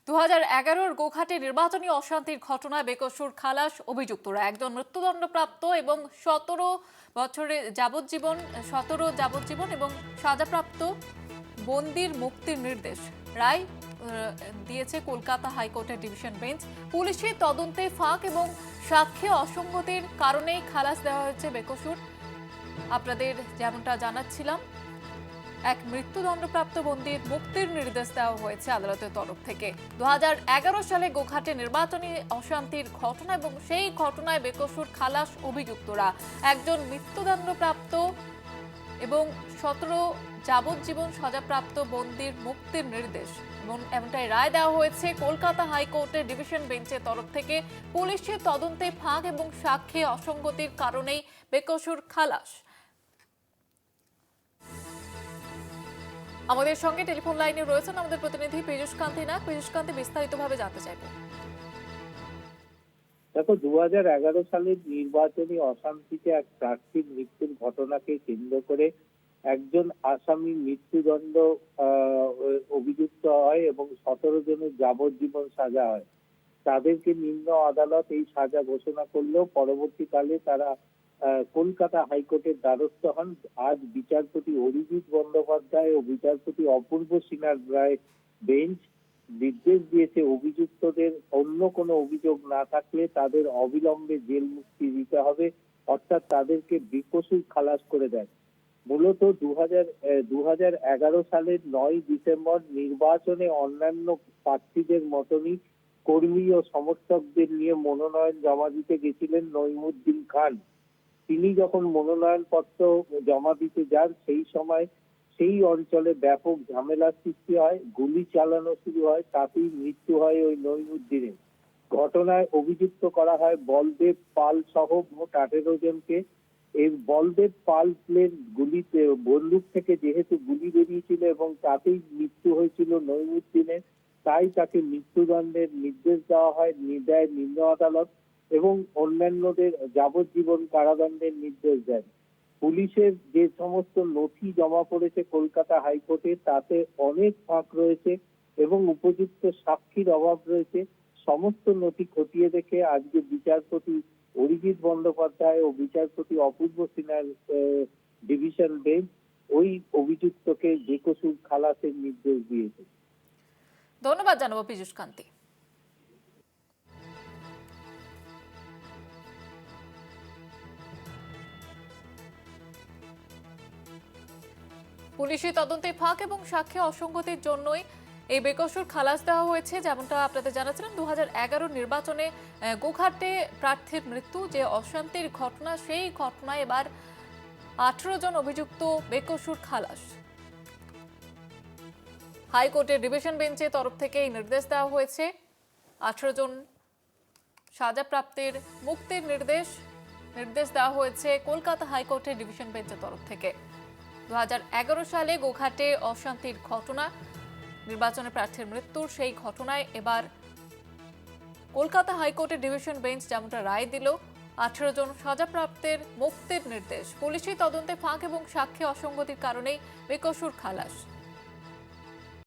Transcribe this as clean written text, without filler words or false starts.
2011-র গোঘাটে নির্বাচনী অশান্তির ঘটনায় বেকসুর খালাস অভিযুক্তরা। একজন মৃত্যুদণ্ডপ্রাপ্ত এবং 17 যাবজ্জীবন এবং সাজাপ্রাপ্ত বন্দির মুক্তির নির্দেশ রায় দিয়েছে কলকাতা হাইকোর্টের ডিভিশন বেঞ্চ। পুলিশের তদন্তে ফাঁক এবং সাক্ষ্যে অসঙ্গতির কারণেই খালাস দেওয়া হয়েছে বেকসুর। আপনাদের যেমনটা জানাচ্ছিলাম, এক মৃত্যুদণ্ডপ্রাপ্ত বন্দির মুক্তির নির্দেশ দেওয়া হয়েছে আদালতের তরফ থেকে। 2011 সালে গোঘাটে নির্বাচনী অশান্তির ঘটনা এবং সেই ঘটনায় বেকসুর খালাস অভিযুক্তরা। একজন মৃত্যুদণ্ডপ্রাপ্ত এবং 17 যাবজ্জীবন সাজাপ্রাপ্ত বন্দির মুক্তির নির্দেশ এবং এমনটাই রায় দেওয়া হয়েছে কলকাতা হাইকোর্টের ডিভিশন বেঞ্চের তরফ থেকে। পুলিশের তদন্তে ফাঁক এবং সাক্ষ্যে অসঙ্গতির কারণেই বেকসুর খালাস। আমাদের সঙ্গে টেলিফোন লাইনে রয়েছেন আমাদের প্রতিনিধি পীযূষ কান্তি নাগ। পীযূষ কান্তি, বিস্তারিতভাবে জানতে চাইবো। দেখো, 2011 সালের নির্বাচনী অশান্তিতে এক প্রার্থীর মৃত্যুর ঘটনাকে কেন্দ্র করে একজন আসামি মৃত্যুদণ্ড অভিযুক্ত হয় এবং 17 জনের যাবজ্জীবন সাজা হয়। তাদেরকে নিম্ন আদালত এই সাজা ঘোষণা করলেও পরবর্তীকালে তারা কলকাতা হাইকোর্টের দ্বারস্থ হন। আজ বিচারপতি অরিজিৎ বন্দ্যোপাধ্যায় ও বিচারপতি অপূর্ব সিনহার রায় বেঞ্চ নির্দেশ দিয়েছে অভিযুক্তদের অন্য কোনো অভিযোগ না থাকলে তাদের অবিলম্বে জেল মুক্তি দিতে হবে, অর্থাৎ তাদেরকে বেকসুর খালাস করে দেয়। মূলত 2011 সালের 9 ডিসেম্বর নির্বাচনে অন্যান্য প্রার্থীদের মতনই কর্মী ও সমর্থকদের নিয়ে মনোনয়ন জমা দিতে গেছিলেন নঈমুদ্দিন খান। তিনি যখন মনোনয়ন পত্র জমা দিতে যান সেই সময় সেই অঞ্চলে ব্যাপক ঝামেলার সৃষ্টি হয়, গুলি চালানো শুরু হয়, তাতেই মৃত্যু হয় ওই নঈমুদ্দিনের। ঘটনায় অভিযুক্ত করা হয় বলদেব পাল সহ মোট 18 জনকে। এই বলদেব পালের গুলিতে বন্দুক থেকে যেহেতু গুলি বেরিয়েছিল এবং তাতেই মৃত্যু হয়েছিল নঈমুদ্দিনের, তাই তাকে মৃত্যুদণ্ডের নির্দেশ দেওয়া হয় নিম্ন আদালত এবং অন্যান্যদের যাবজ্জীবন কারাদণ্ডের নির্দেশ দেন। পুলিশের যে সমস্ত নথি জমা পড়েছে কলকাতা হাইকোর্টে তাতে অনেক ফাঁক রয়েছে এবং উপযুক্ত সাক্ষীর অভাব রয়েছে। সমস্ত নথি খতিয়ে দেখে আজকে বিচারপতি অরিজিৎ বন্দ্যোপাধ্যায় ও বিচারপতি অপূর্ব সিনহার ডিভিশন বেঞ্চ ওই অভিযুক্তকে বেকসুর খালাসের নির্দেশ দিয়েছে। ধন্যবাদ জানাবো পীযূষ কান্তি। পুলিশের তদন্তে ফাঁক এবং সাক্ষ্যে অসঙ্গতির জন্যই এই বেকসুর খালাস দেওয়া হয়েছে। যেমনটা আপনাদের জানাচ্ছিলাম, 2011 নির্বাচনে গোঘাটে প্রার্থীর মৃত্যু যে অশান্তির ঘটনা, সেই ঘটনায় এবার 18 জন অভিযুক্ত বেকসুর খালাস। হাইকোর্টের ডিভিশন বেঞ্চের তরফ থেকে এই নির্দেশ দেওয়া হয়েছে। 18 জন সাজাপ্রাপ্তের মুক্তির নির্দেশ দেওয়া হয়েছে কলকাতা হাইকোর্টের ডিভিশন বেঞ্চের তরফ থেকে। 2011 সালে গোঘাটে অশান্তির ঘটনা, নির্বাচনে প্রার্থীর মৃত্যুর সেই ঘটনায় এবার কলকাতা হাইকোর্টের ডিভিশন বেঞ্চ যেমনটা রায় দিল, 18 জন সাজাপ্রাপ্তের মুক্তির নির্দেশ। পুলিশি তদন্তে ফাঁক এবং সাক্ষ্যে অসঙ্গতির কারণেই বেকসুর খালাস।